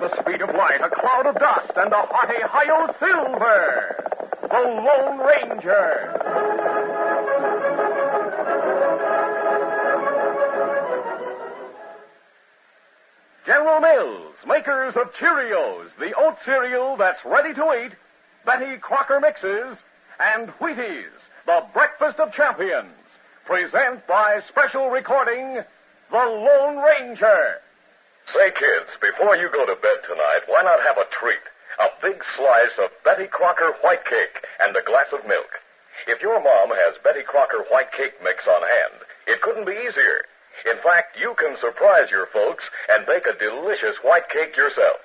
with the speed of light, a cloud of dust, and a hearty hi-yo silver, the Lone Ranger. General Mills, makers of Cheerios, the oat cereal that's ready to eat, Betty Crocker Mixes, and Wheaties, the breakfast of champions, present by special recording, The Lone Ranger. Say, kids, before you go to bed tonight, why not have a treat? A big slice of Betty Crocker white cake and a glass of milk. If your mom has Betty Crocker white cake mix on hand, it couldn't be easier. In fact, you can surprise your folks and bake a delicious white cake yourself.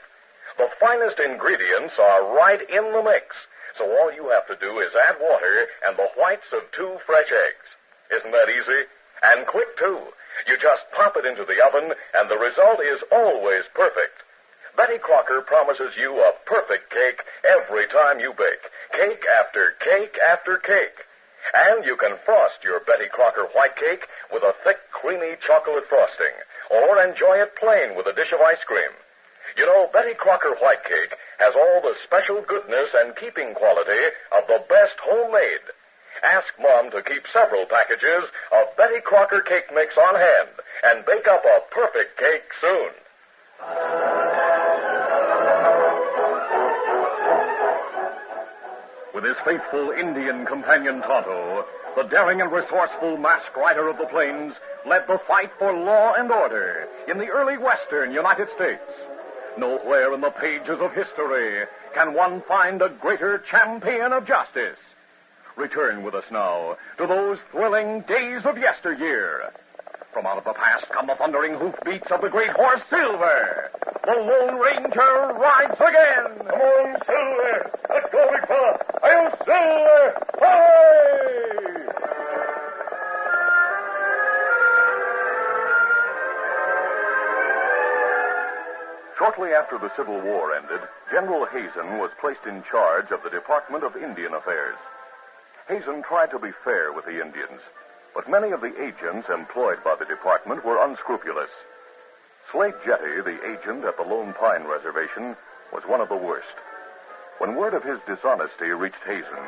The finest ingredients are right in the mix, so all you have to do is add water and the whites of 2 fresh eggs. Isn't that easy? And quick, too. You just pop it into the oven, and the result is always perfect. Betty Crocker promises you a perfect cake every time you bake. Cake after cake after cake. And you can frost your Betty Crocker white cake with a thick, creamy chocolate frosting, or enjoy it plain with a dish of ice cream. You know, Betty Crocker white cake has all the special goodness and keeping quality of the best homemade. Ask Mom to keep several packages of Betty Crocker cake mix on hand and bake up a perfect cake soon. With his faithful Indian companion Tonto, the daring and resourceful masked rider of the plains led the fight for law and order in the early western United States. Nowhere in the pages of history can one find a greater champion of justice. Return with us now to those thrilling days of yesteryear. From out of the past come the thundering hoofbeats of the great horse Silver. The Lone Ranger rides again. Come on, Silver. Let's go, big fella. I'll Silver. Hooray! Shortly after the Civil War ended, General Hazen was placed in charge of the Department of Indian Affairs. Hazen tried to be fair with the Indians, but many of the agents employed by the department were unscrupulous. Slade Jetty, the agent at the Lone Pine Reservation, was one of the worst. When word of his dishonesty reached Hazen,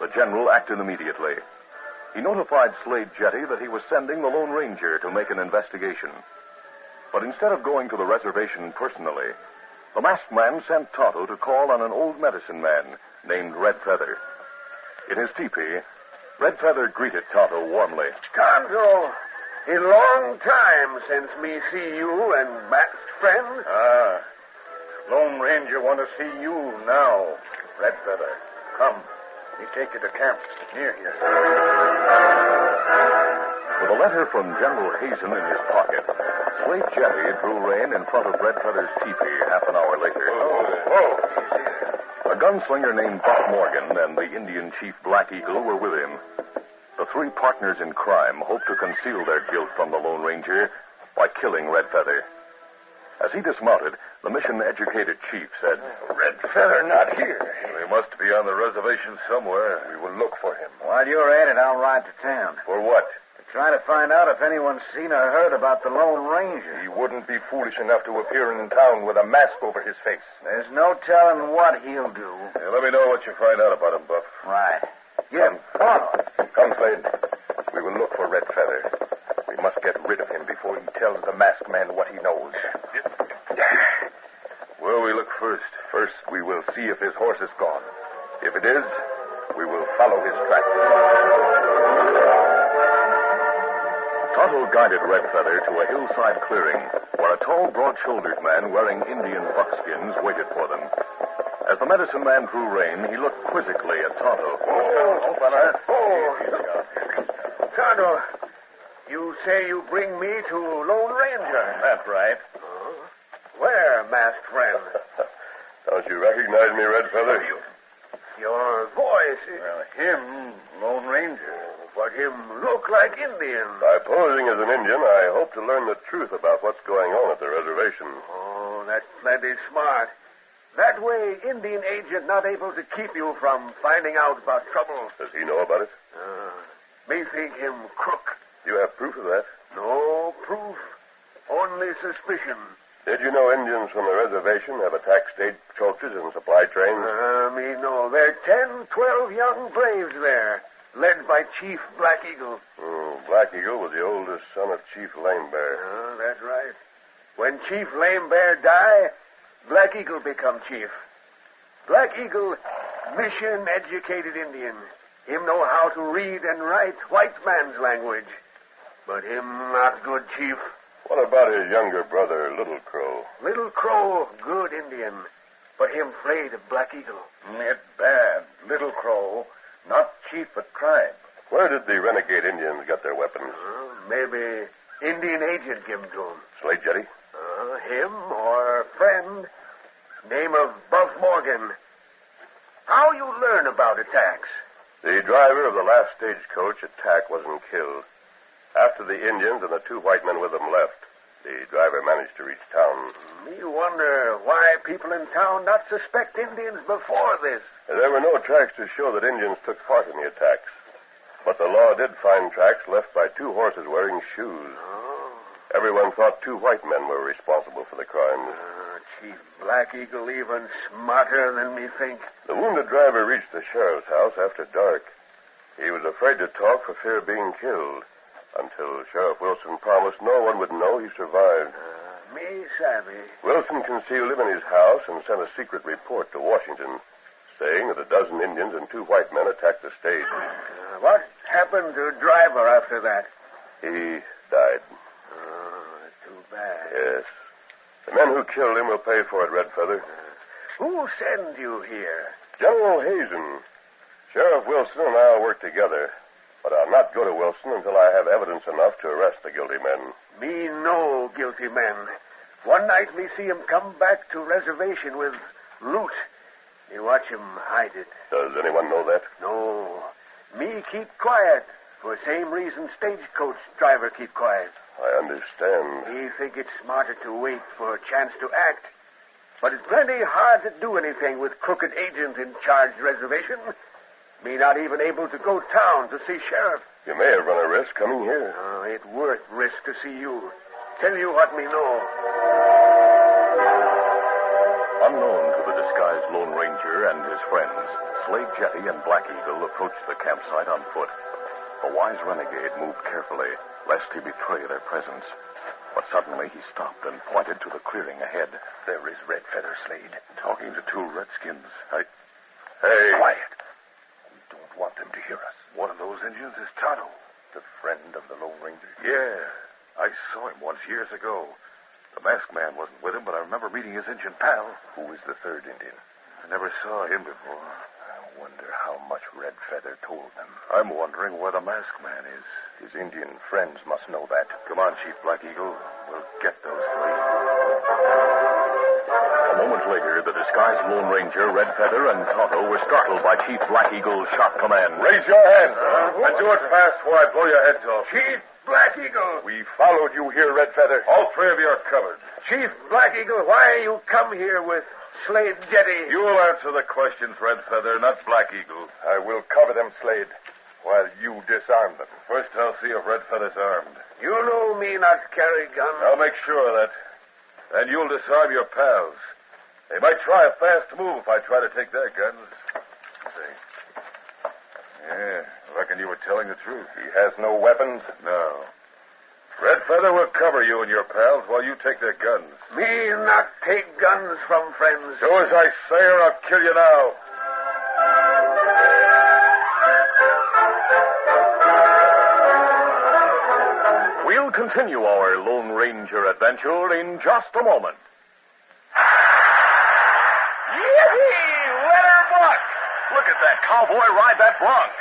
the general acted immediately. He notified Slade Jetty that he was sending the Lone Ranger to make an investigation. But instead of going to the reservation personally, the masked man sent Tonto to call on an old medicine man named Red Feather. In his teepee, Red Feather greeted Tonto warmly. Tonto, in long time since me see you and masked friend. Lone Ranger want to see you now, Red Feather. Come, me take you to camp near here. With a letter from General Hazen in his pocket, Slade Jetty drew rein in front of Red Feather's teepee half an hour later. A gunslinger named Buck Morgan and the Indian chief Black Eagle were with him. The 3 partners in crime hoped to conceal their guilt from the Lone Ranger by killing Red Feather. As he dismounted, the mission-educated chief said, Red Feather not here. He must be on the reservation somewhere. We will look for him. While you're at it, I'll ride to town. For what? Try to find out if anyone's seen or heard about the Lone Ranger. He wouldn't be foolish enough to appear in town with a mask over his face. There's no telling what he'll do. Let me know what you find out about him, Buff. Right. Yeah. Come, Slade. We will look for Red Feather. We must get rid of him before he tells the masked man what he knows. Where we look first? First, we will see if his horse is gone. If it is, we will follow his tracks. Tonto guided Red Feather to a hillside clearing where a tall, broad-shouldered man wearing Indian buckskins waited for them. As the medicine man drew rein, he looked quizzically at Tonto. Fella. Tonto, you say you bring me to Lone Ranger. That's right. Where, masked friend? Don't you recognize me, Red Feather? Your voice is... Well, him, Lone Ranger. But him look like Indian. By posing as an Indian, I hope to learn the truth about what's going on at the reservation. Oh, that's plenty smart. That way, Indian agent not able to keep you from finding out about trouble. Does he know about it? Me think him crook. You have proof of that? No proof. Only suspicion. Did you know Indians from the reservation have attacked stagecoaches and supply trains? Me know. There are 10, 12 young braves there, led by Chief Black Eagle. Black Eagle was the oldest son of Chief Lame Bear. That's right. When Chief Lame Bear die, Black Eagle become chief. Black Eagle, mission-educated Indian. Him know how to read and write white man's language. But him not good chief. What about his younger brother, Little Crow? Little Crow, good Indian. But him afraid of Black Eagle. It bad. Little Crow, not chief but tribe. Where did the renegade Indians get their weapons? Maybe Indian agent give them to him. Slade Jetty? Him or a friend. Name of Buff Morgan. How you learn about attacks? The driver of the last stagecoach attack wasn't killed. After the Indians and the 2 white men with them left, the driver managed to reach town. Me wonder why people in town not suspect Indians before this. There were no tracks to show that Indians took part in the attacks. But the law did find tracks left by 2 horses wearing shoes. Everyone thought 2 white men were responsible for the crimes. Chief Black Eagle even smarter than me think. The wounded driver reached the sheriff's house after dark. He was afraid to talk for fear of being killed, until Sheriff Wilson promised no one would know he survived. Me savvy. Wilson concealed him in his house and sent a secret report to Washington, saying that 12 Indians and 2 white men attacked the stage. What happened to the driver after that? He died. Too bad. Yes. The men who killed him will pay for it, Red Feather. Who sent you here? General Hazen. Sheriff Wilson and I will work together, but I'll not go to Wilson until I have evidence enough to arrest the guilty men. Me no guilty men. One night me see him come back to reservation with loot. Me watch him hide it. Does anyone know that? No. Me keep quiet. For same reason stagecoach driver keep quiet. I understand. Me think it's smarter to wait for a chance to act. But it's plenty hard to do anything with crooked agent in charge reservation. Me not even able to go town to see sheriff. You may have run a risk coming here. It worth risk to see you. Tell you what me know. Unknown to the disguised Lone Ranger and his friends, Slade Jetty and Black Eagle approached the campsite on foot. The wise renegade moved carefully, lest he betray their presence. But suddenly he stopped and pointed to the clearing ahead. There is Red Feather, Slade, talking to 2 redskins. Hey. Quiet. We don't want them to hear us. One of those Indians is Tonto, the friend of the Lone Ranger. Yeah, I saw him once years ago. The masked man wasn't with him, but I remember meeting his Indian pal. Who is the 3rd Indian? I never saw him before. I wonder how much Red Feather told them. I'm wondering where the masked man is. His Indian friends must know that. Come on, Chief Black Eagle. We'll get those 3. A moment later, the disguised Lone Ranger, Red Feather, and Tonto were startled by Chief Black Eagle's sharp command. Raise your hands. And do it fast before I blow your heads off. Chief Black Eagle. We followed you here, Red Feather. All 3 of you are covered. Chief Black Eagle, why you come here with Slade Jetty? You'll answer the questions, Red Feather, not Black Eagle. I will cover them, Slade, while you disarm them. First, I'll see if Red Feather's armed. You know me not carry gun. I'll make sure of that. And you'll disarm your pals. They might try a fast move if I try to take their guns. See. Yeah, I reckon you were telling the truth. He has no weapons? No. Red Feather will cover you and your pals while you take their guns. Me not take guns from friends. Do as I say or I'll kill you now. We'll continue our Lone Ranger adventure in just a moment. Yippee! Let her buck! Look at that cowboy ride that bronc.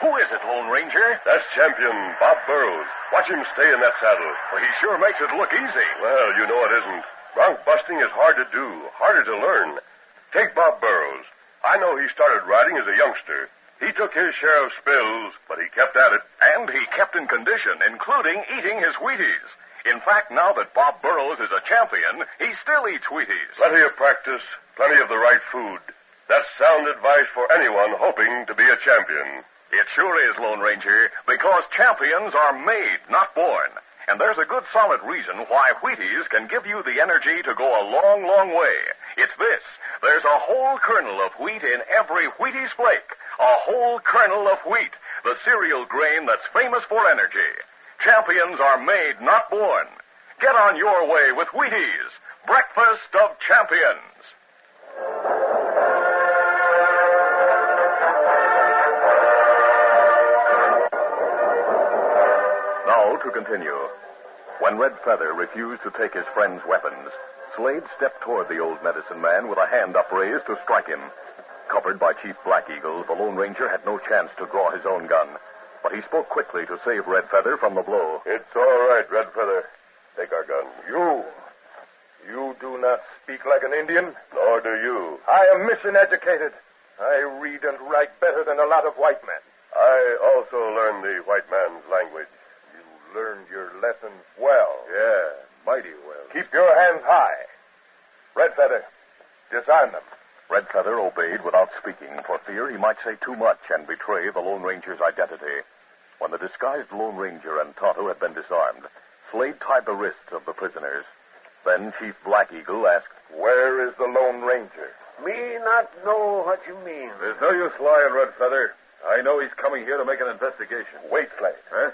Who is it, Lone Ranger? That's champion Bob Burrows. Watch him stay in that saddle. Well, he sure makes it look easy. Well, you know it isn't. Bronc busting is hard to do, harder to learn. Take Bob Burrows. I know he started riding as a youngster. He took his share of spills, but he kept at it. And he kept in condition, including eating his Wheaties. In fact, now that Bob Burrows is a champion, he still eats Wheaties. Plenty of practice, plenty of the right food. That's sound advice for anyone hoping to be a champion. It sure is, Lone Ranger, because champions are made, not born. And there's a good solid reason why Wheaties can give you the energy to go a long, long way. It's this. There's a whole kernel of wheat in every Wheaties flake. A whole kernel of wheat, the cereal grain that's famous for energy. Champions are made, not born. Get on your way with Wheaties, breakfast of champions. Now to continue. When Red Feather refused to take his friend's weapons, Slade stepped toward the old medicine man with a hand upraised to strike him. Covered by Chief Black Eagle, the Lone Ranger had no chance to draw his own gun. But he spoke quickly to save Red Feather from the blow. It's all right, Red Feather. Take our guns. You do not speak like an Indian? Nor do you. I am mission educated. I read and write better than a lot of white men. I also learned the white man's language. You learned your lessons well. Yeah, mighty well. Keep your hands high. Red Feather, disarm them. Red Feather obeyed without speaking for fear he might say too much and betray the Lone Ranger's identity. When the disguised Lone Ranger and Tonto had been disarmed, Slade tied the wrists of the prisoners. Then Chief Black Eagle asked, Where is the Lone Ranger? Me not know what you mean. There's no use lying, Red Feather. I know he's coming here to make an investigation. Wait, Slade. Huh?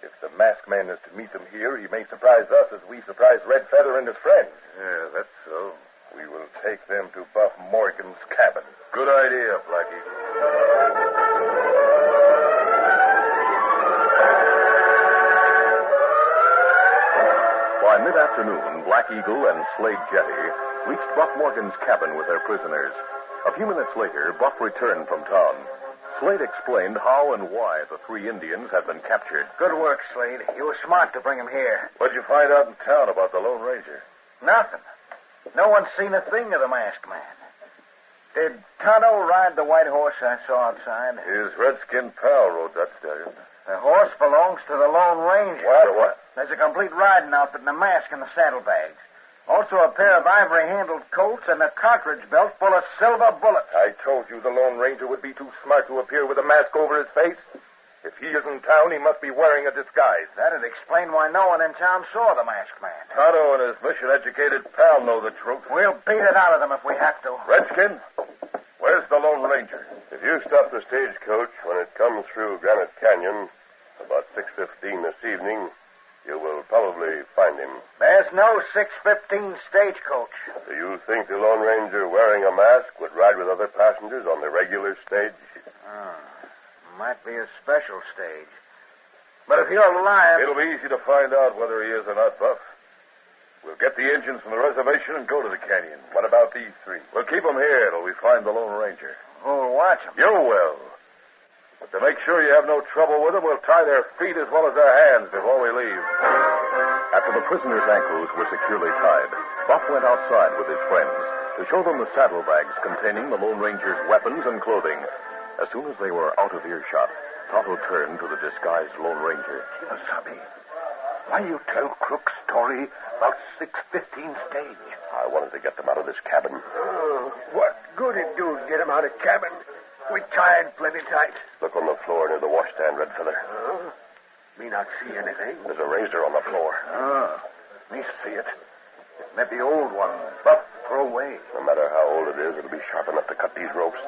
If the masked man is to meet them here, he may surprise us as we surprised Red Feather and his friends. Yeah, that's so. We will take them to Buff Morgan's cabin. Good idea, Black Eagle. By mid-afternoon, Black Eagle and Slade Jetty reached Buff Morgan's cabin with their prisoners. A few minutes later, Buff returned from town. Slade explained how and why the three Indians had been captured. Good work, Slade. You were smart to bring him here. What'd you find out in town about the Lone Ranger? Nothing. No one's seen a thing of the masked man. Did Tonto ride the white horse I saw outside? His redskin pal rode that stallion. The horse belongs to the Lone Ranger. What? There's a complete riding outfit and a mask in the saddlebags. Also a pair of ivory-handled Colts and a cartridge belt full of silver bullets. I told you the Lone Ranger would be too smart to appear with a mask over his face. If he is in town, he must be wearing a disguise. That'd explain why no one in town saw the masked man. Tonto and his mission-educated pal know the truth. We'll beat it out of them if we have to. Redskin, where's the Lone Ranger? If you stop the stagecoach when it comes through Granite Canyon about 6:15 this evening, you will probably find him. There's no 6:15 stagecoach. Do you think the Lone Ranger wearing a mask would ride with other passengers on the regular stage? Might be a special stage. But if you're lying... It'll be easy to find out whether he is or not, Buff. We'll get the engines from the reservation and go to the canyon. What about these three? We'll keep them here till we find the Lone Ranger. Who'll watch them? You will. But to make sure you have no trouble with them, we'll tie their feet as well as their hands before we leave. After the prisoners' ankles were securely tied, Buff went outside with his friends to show them the saddlebags containing the Lone Ranger's weapons and clothing. As soon as they were out of earshot, Tonto turned to the disguised Lone Ranger. Kimosabe, why you tell Crook's story about 6:15 stage? I wanted to get them out of this cabin. What good it do to get him out of cabin? We tied plenty tight. Look on the floor near the washstand, Red Feather. Me not see anything. There's a razor on the floor. Me see it. It may be old one, but throw away. No matter how old it is, it'll be sharp enough to cut these ropes.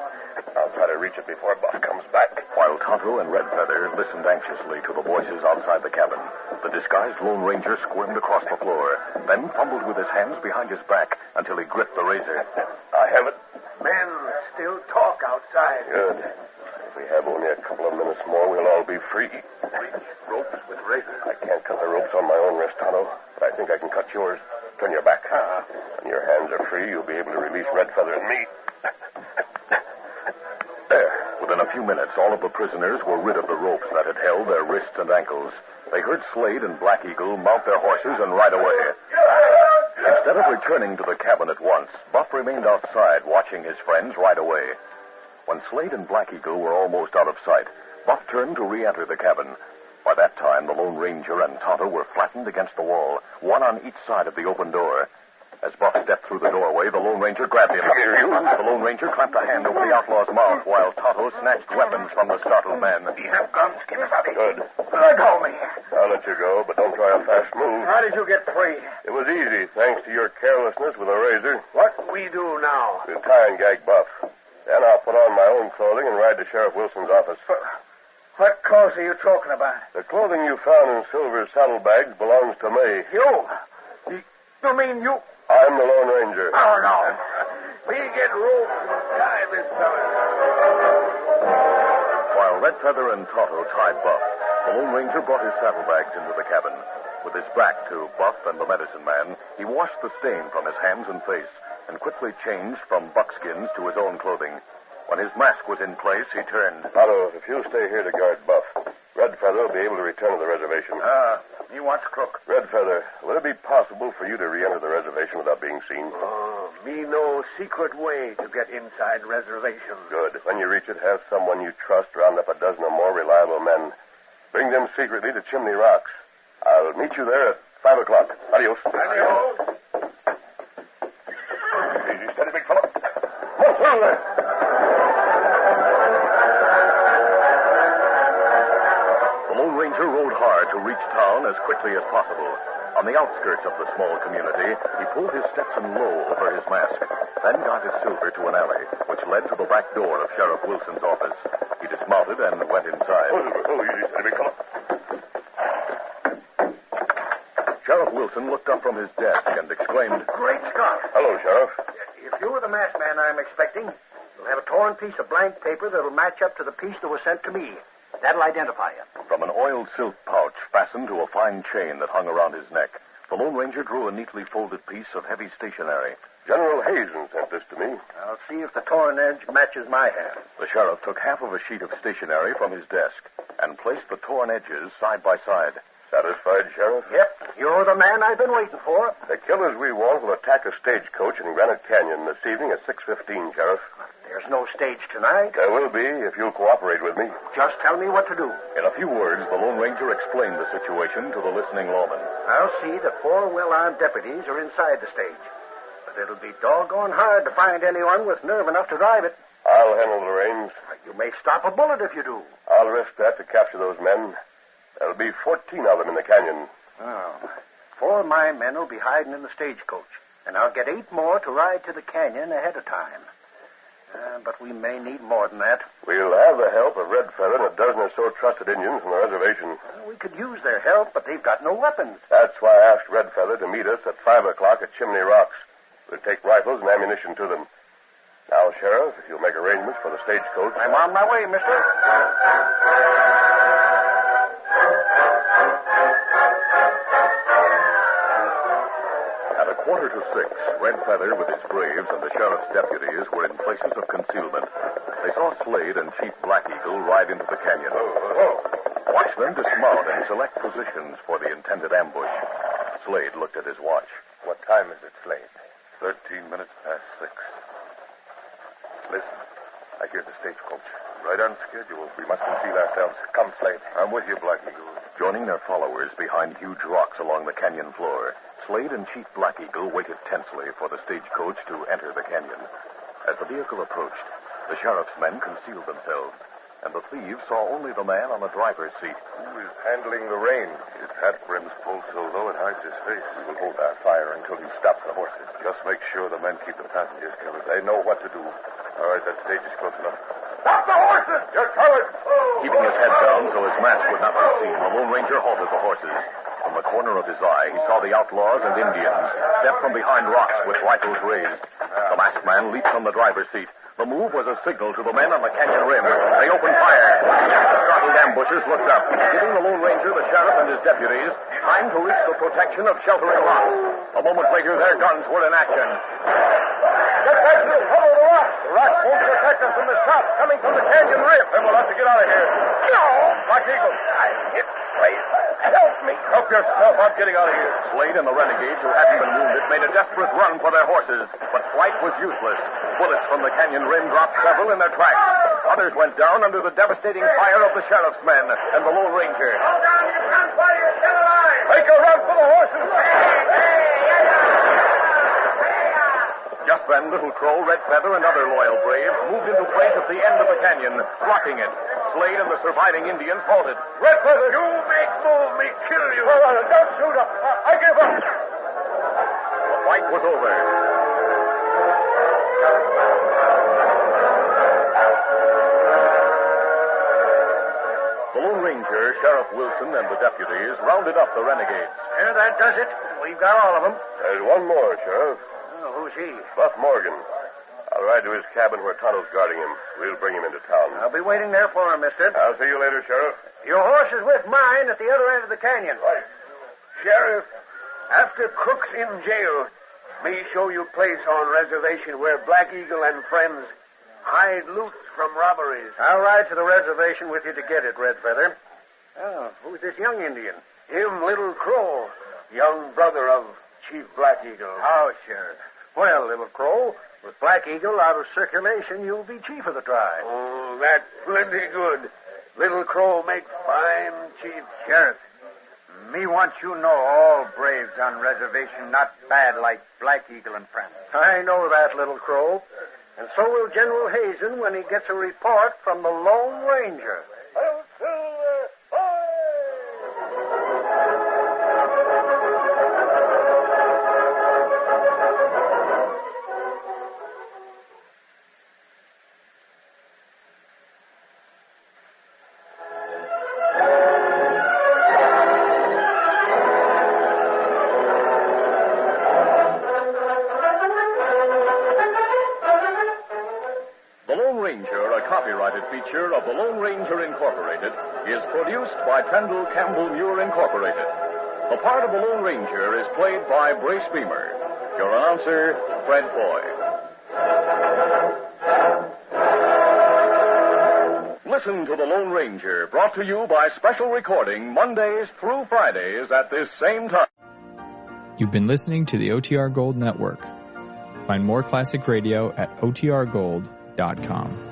I'll try to reach it before Buff comes back. While Tonto and Red Feather listened anxiously to the voices outside the cabin, the disguised Lone Ranger squirmed across the floor, then fumbled with his hands behind his back until he gripped the razor. I have it. Men still talk outside. Good. If we have only a couple of minutes more, we'll all be free. Ropes with razor. I can't cut the ropes on my own wrist, Tonto, but I think I can cut yours. Turn your back. When your hands are free, you'll be able to release Red Feather and me. There. Within a few minutes, all of the prisoners were rid of the ropes that had held their wrists and ankles. They heard Slade and Black Eagle mount their horses and ride away. Instead of returning to the cabin at once, Buff remained outside watching his friends ride away. When Slade and Black Eagle were almost out of sight, Buff turned to re-enter the cabin. By that time, the Lone Ranger and Tonto were flattened against the wall, one on each side of the open door. As Buff stepped through the doorway, the Lone Ranger grabbed him. Come here, you. The Lone Ranger clamped a hand over the outlaw's mouth while Tonto snatched weapons from the startled man. You have guns, Kimasabi. Good. Let go of me. I'll let you go, but don't try a fast move. How did you get free? It was easy, thanks to your carelessness with a razor. What we do now? We'll tie and gag Buff. Then I'll put on my own clothing and ride to Sheriff Wilson's office. What clothes are you talking about? The clothing you found in Silver's saddlebags belongs to me. You mean you... I'm the Lone Ranger. Oh, no. We get rope and tie this fella. While Red Feather and Tonto tied Buff, the Lone Ranger brought his saddlebags into the cabin. With his back to Buff and the medicine man, he washed the stain from his hands and face and quickly changed from buckskins to his own clothing. When his mask was in place, he turned. Tonto, if you'll stay here to guard Buff, Red Feather will be able to return to the reservation. He wants crook. Red Feather, would it be possible for you to re-enter the reservation without being seen? Oh, me no secret way to get inside reservation. Good. When you reach it, have someone you trust round up a dozen or more reliable men. Bring them secretly to Chimney Rocks. I'll meet you there at 5 o'clock. Adios. Adios. Easy, steady, big fellow. Come on there. The Lone Ranger rode hard to reach town as quickly as possible. On the outskirts of the small community, he pulled his Stetson low over his mask, then guided Silver to an alley, which led to the back door of Sheriff Wilson's office. He dismounted and went inside. Easy, steady, big fellow. Sheriff Wilson looked up from his desk and exclaimed, Great Scott. Hello, Sheriff. If you were the masked man I'm expecting, you'll have a torn piece of blank paper that'll match up to the piece that was sent to me. That'll identify you. From an oiled silk pouch fastened to a fine chain that hung around his neck, the Lone Ranger drew a neatly folded piece of heavy stationery. General Hazen sent this to me. I'll see if the torn edge matches my hand. The sheriff took half of a sheet of stationery from his desk and placed the torn edges side by side. Satisfied, Sheriff? Yep, you're the man I've been waiting for. The killers we want will attack a stagecoach in Granite Canyon this evening at 6:15, Sheriff. There's no stage tonight. There will be if you'll cooperate with me. Just tell me what to do. In a few words, the Lone Ranger explained the situation to the listening lawman. I'll see that 4 well-armed deputies are inside the stage. But it'll be doggone hard to find anyone with nerve enough to drive it. I'll handle the reins. You may stop a bullet if you do. I'll risk that to capture those men. There'll be 14 of them in the canyon. Oh. 4 of my men will be hiding in the stagecoach, and I'll get 8 more to ride to the canyon ahead of time. But we may need more than that. We'll have the help of Red Feather and a dozen or so trusted Indians from the reservation. We could use their help, but they've got no weapons. That's why I asked Red Feather to meet us at 5 o'clock at Chimney Rocks. We'll take rifles and ammunition to them. Now, Sheriff, if you'll make arrangements for the stagecoach. I'm on my way, mister. At 5:45, Red Feather with his braves and the sheriff's deputies were in places of concealment. They saw Slade and Chief Black Eagle ride into the canyon. Watch them dismount and select positions for the intended ambush. Slade looked at his watch. What time is it, Slade? 13 minutes past 6. Listen, I hear the stagecoach. Right on schedule. We must conceal ourselves. Come, Slade. I'm with you, Black Eagle. Joining their followers behind huge rocks along the canyon floor, Slade and Chief Black Eagle waited tensely for the stagecoach to enter the canyon. As the vehicle approached, the sheriff's men concealed themselves, and the thieves saw only the man on the driver's seat. Who is handling the reins? His hat brim's pulled so low it hides his face. We will hold our fire until he stops the horses. Just make sure the men keep the passengers covered. They know what to do. All right, that stage is close enough. Stop the horses! You're covered! Keeping his head down so his mask would not be seen, the Lone Ranger halted the horses. From the corner of his eye, he saw the outlaws and Indians step from behind rocks with rifles raised. The masked man leaped from the driver's seat. The move was a signal to the men on the canyon rim. They opened fire. The startled ambushers looked up, giving the Lone Ranger, the sheriff, and his deputies time to reach the protection of sheltering rocks. A moment later, their guns were in action. Get back to the cover of the rocks. The rocks won't protect us from the shots coming from the canyon rim. Then we'll have to get out of here. No! Black Eagle. I'm hit, Slade. Help me. Help yourself. I'm getting out of here. Slade and the renegades, who hadn't been wounded, made a desperate run for their horses, but flight was useless. Bullets from the canyon rim dropped several in their tracks. Others went down under the devastating fire of the sheriff's men and the Lone Ranger. Hold on, you gunfighter. You're still alive. Make a run for the horses. Then Little Crow, Red Feather, and other loyal braves moved into place at the end of the canyon, blocking it. Slade and the surviving Indians halted. Red Feather! You make move, me kill you. Don't shoot up. I give up. The fight was over. The Lone Ranger, Sheriff Wilson, and the deputies rounded up the renegades. Here, that does it. We've got all of them. There's one more, Sheriff. Oh, who's he? Buff Morgan. I'll ride to his cabin where Tonto's guarding him. We'll bring him into town. I'll be waiting there for him, mister. I'll see you later, Sheriff. Your horse is with mine at the other end of the canyon. Right. Sheriff, after Cook's in jail, me show you place on reservation where Black Eagle and friends hide loot from robberies. I'll ride to the reservation with you to get it, Red Feather. Oh, who's this young Indian? Him, Little Crow, young brother of Chief Black Eagle. Oh, Sheriff. Well, Little Crow, with Black Eagle out of circulation, you'll be chief of the tribe. Oh, that's plenty good. Little Crow make fine chief. Sheriff, me want you know all braves on reservation not bad like Black Eagle and friends. I know that, Little Crow. And so will General Hazen when he gets a report from the Lone Ranger. Copyrighted feature of the Lone Ranger Incorporated is produced by Pendle Campbell Muir Incorporated. The part of the Lone Ranger is played by Brace Beamer. Your announcer, Fred Foy. Listen to the Lone Ranger, brought to you by special recording Mondays through Fridays at this same time. You've been listening to the OTR Gold Network. Find more classic radio at otrgold.com.